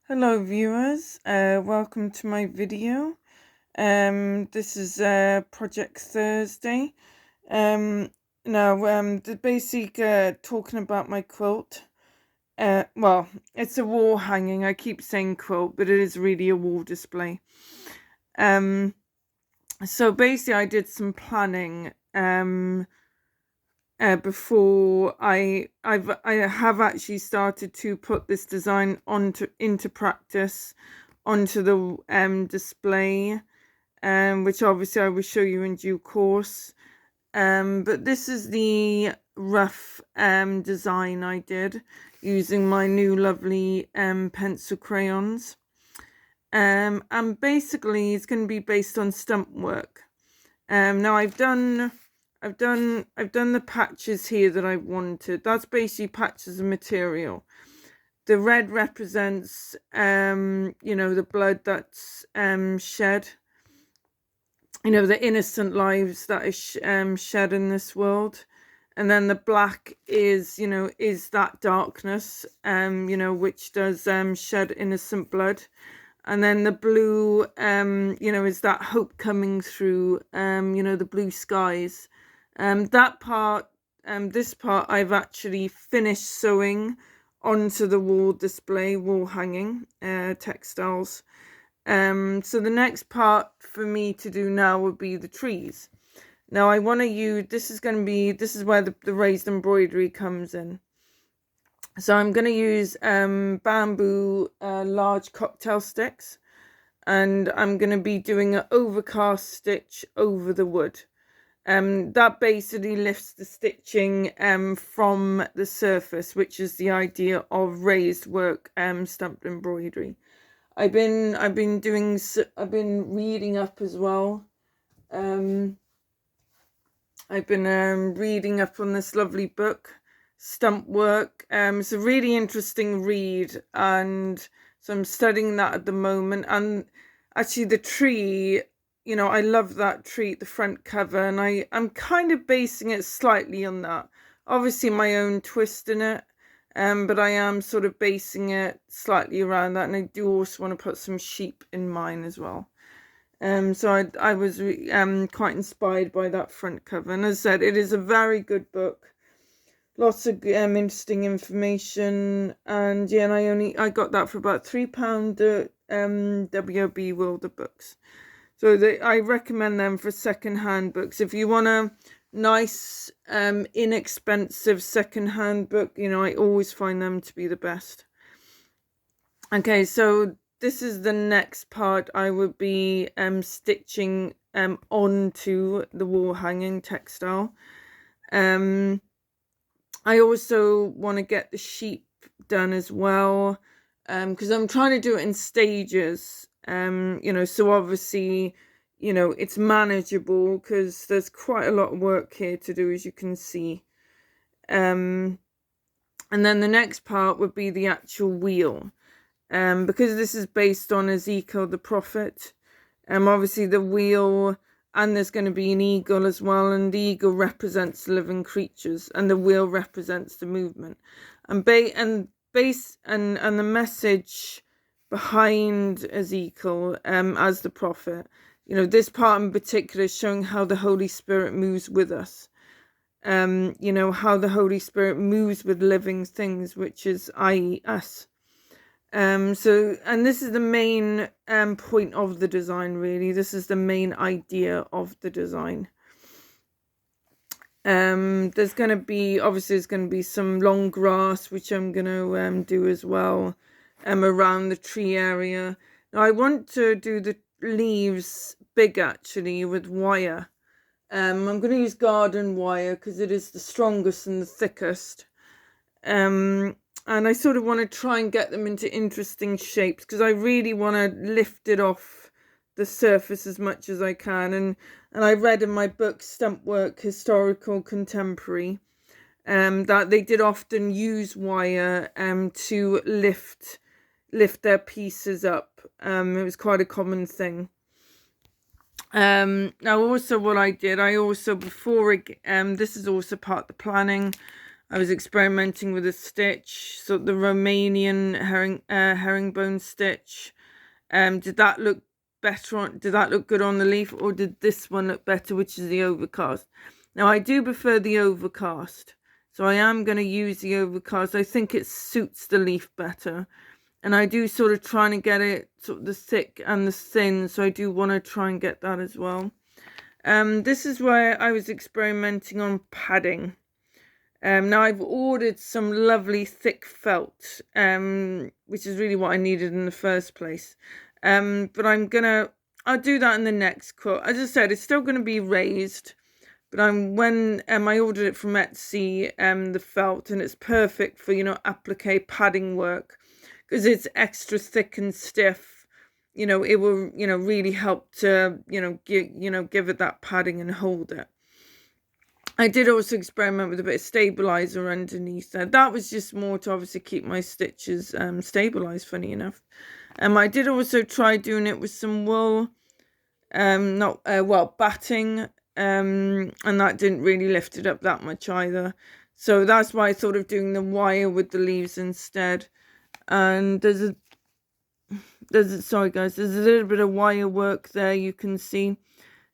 Hello viewers, welcome to my video. This is Project Thursday. The basic talking about my quilt. Well, it's a wall hanging. I keep saying quilt, but it is really a wall display. So basically I did some planning before I have actually started to put this design into practice onto the display, which obviously I will show you in due course. But this is the rough design I did using my new lovely pencil crayons. And basically it's going to be based on stump work. Now I've done the patches here that I wanted. That's basically patches of material. The red represents the blood that's shed, the innocent lives that is shed in this world. And then the black is that darkness, which does shed innocent blood. And then the blue, is that hope coming through, the blue skies. That part, this part I've actually finished sewing onto the wall hanging, textiles. So the next part for me to do now would be the trees. Now I want to use, this is where the raised embroidery comes in. So I'm going to use bamboo large cocktail sticks, and I'm going to be doing an overcast stitch over the wood. That basically lifts the stitching from the surface, which is the idea of raised work stamped embroidery. I've been reading up as well. I've been reading up on this lovely book, Stump Work. It's a really interesting read, and so I'm studying that at the moment. And actually the tree, I love that tree, the front cover, and I'm kind of basing it slightly on that. Obviously my own twist in it, but I am sort of basing it slightly around that, and I do also want to put some sheep in mine as well. So I was quite inspired by that front cover, and as I said, it is a very good book. Lots of interesting information, and yeah, and I got that for about £3 at WB World of Books. So I recommend them for second-hand books. If you want a nice, inexpensive second-hand book, I always find them to be the best. Okay, so this is the next part I would be stitching onto the wall hanging textile. I also want to get the sheep done as well, because I'm trying to do it in stages. So obviously, it's manageable because there's quite a lot of work here to do, as you can see. And then the next part would be the actual wheel. Because this is based on Ezekiel the prophet, obviously the wheel, and there's going to be an eagle as well, and the eagle represents living creatures, and the wheel represents the movement, and the message behind Ezekiel as the prophet. This part in particular is showing how the Holy Spirit moves with us. How the Holy Spirit moves with living things, which is i.e. us. And this is the main point of the design, really. This is the main idea of the design. There's going to be some long grass, which I'm going to do as well, around the tree area. Now I want to do the leaves big, actually, with wire. I'm going to use garden wire because it is the strongest and the thickest. And I sort of want to try and get them into interesting shapes, because I really want to lift it off the surface as much as I can. And I read in my book, Stump Work, Historical Contemporary, that they did often use wire to lift their pieces up. It was quite a common thing. Now also what I did, this is also part of the planning, I was experimenting with a stitch, so the Romanian herringbone stitch. Did that look better on? Did that look good on the leaf, or did this one look better, which is the overcast? Now I do prefer the overcast, so I am going to use the overcast. I think it suits the leaf better, and I do sort of trying to get it sort of the thick and the thin, so I do want to try and get that as well. This is where I was experimenting on padding. Now I've ordered some lovely thick felt, which is really what I needed in the first place. But I'll do that in the next quote. As I said, it's still gonna be raised, but I ordered it from Etsy, the felt, and it's perfect for, applique padding work, because it's extra thick and stiff. It will, really help to, give it that padding and hold it. I did also experiment with a bit of stabilizer underneath there. That was just more to obviously keep my stitches stabilized, funny enough. I did also try doing it with some wool, batting, and that didn't really lift it up that much either. So that's why I thought of doing the wire with the leaves instead. And sorry guys, there's a little bit of wire work there, you can see.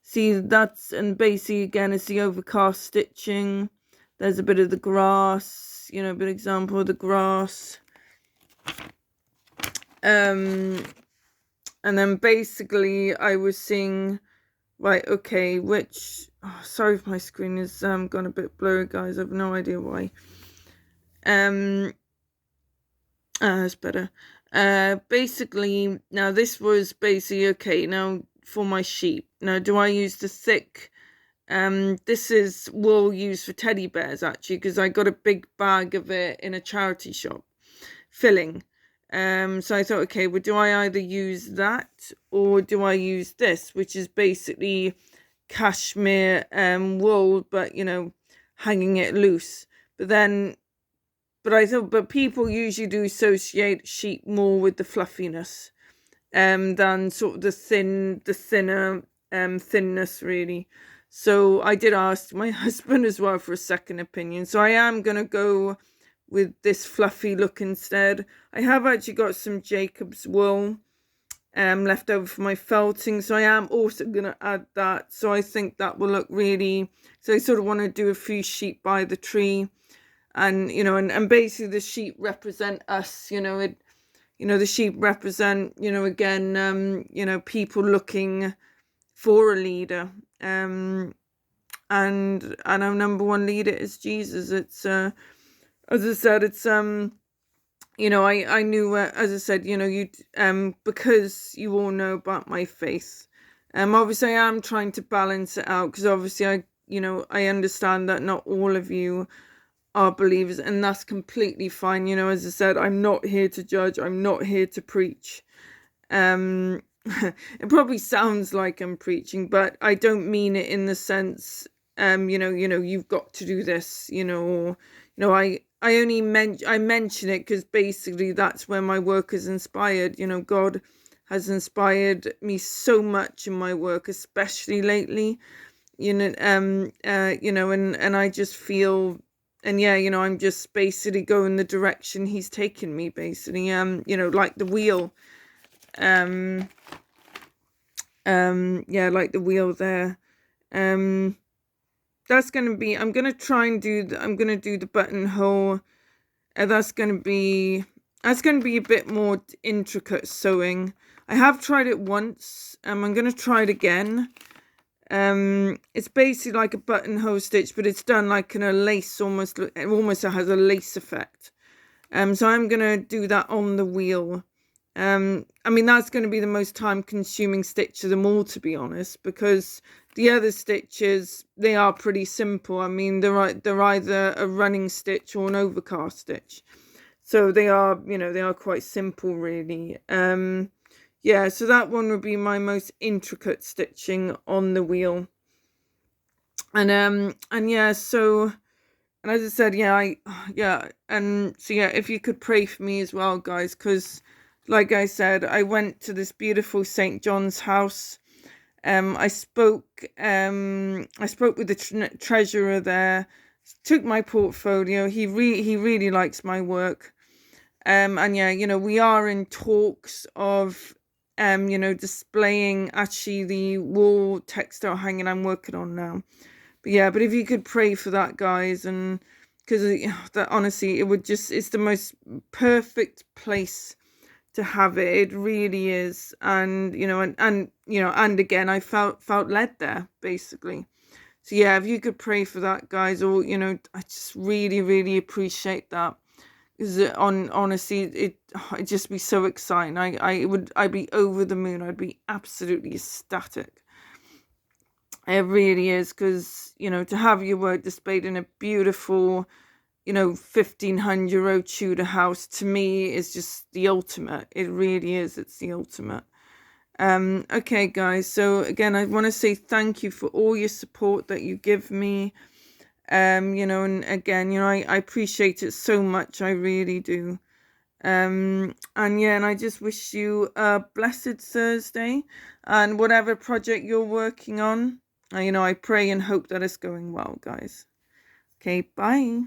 See, that's, and basically again it's the overcast stitching. There's a bit of the grass, a bit example of the grass. And then basically I was seeing, right, okay, sorry if my screen is gone a bit blurry, guys. I have no idea why. It's better. Basically, now this was basically, okay, now for my sheep. Now, do I use the thick? This is wool used for teddy bears, actually, because I got a big bag of it in a charity shop, filling. So I thought, okay, well, do I either use that or do I use this, which is basically cashmere wool, but hanging it loose. But I thought, but people usually do associate sheep more with the fluffiness, than sort of the thinner thinness, really. So I did ask my husband as well for a second opinion. So I am gonna go with this fluffy look instead. I have actually got some Jacob's wool left over for my felting, so I am also gonna add that. So I think that will look really, so I sort of want to do a few sheep by the tree, and and basically the sheep represent us, the sheep represent, again, people looking for a leader, and our number one leader is Jesus. It's as I said, it's I knew, as I said, you because you all know about my faith. Obviously I am trying to balance it out, because obviously I understand that not all of you are believers, and that's completely fine. As I said, I'm not here to judge, I'm not here to preach. It probably sounds like I'm preaching, but I don't mean it in the sense you've got to do this, I only mention it because basically that's where my work is inspired. God has inspired me so much in my work, especially lately, and I just feel, and I'm just basically going the direction he's taken me, basically, like the wheel, like the wheel there. That's going to be, I'm going to try and do the buttonhole. That's going to be a bit more intricate sewing. I have tried it once. I'm going to try it again. It's basically like a buttonhole stitch, but it's done like in a lace, almost has a lace effect. So I'm gonna do that on the wheel. That's going to be the most time consuming stitch of them all, to be honest, because the other stitches, they are pretty simple. They're either a running stitch or an overcast stitch, so they are quite simple, really. So that one would be my most intricate stitching on the wheel. And as I said, if you could pray for me as well, guys, because like I said, I went to this beautiful St. John's house. I spoke with the treasurer there, took my portfolio. He really likes my work. And yeah, you know, we are in talks of you know, displaying actually the wall textile hanging I'm working on now. But yeah, but if you could pray for that, guys, and because that honestly, it would just, it's the most perfect place to have it. It really is. And you know, and you know, and again, I felt led there basically. So yeah, if you could pray for that, guys, or you know, I just really appreciate that. Because honestly, it'd just be so exciting. I'd be over the moon. I'd be absolutely ecstatic. It really is, because you know, to have your work displayed in a beautiful, you know, 1500-year-old Tudor house, to me is just the ultimate. It really is. It's the ultimate. Okay, guys. So again, I want to say thank you for all your support that you give me. You know, and again, you know, I appreciate it so much. I really do. And yeah, and I just wish you a blessed Thursday, and whatever project you're working on, you know, I pray and hope that it's going well, guys. Okay, bye.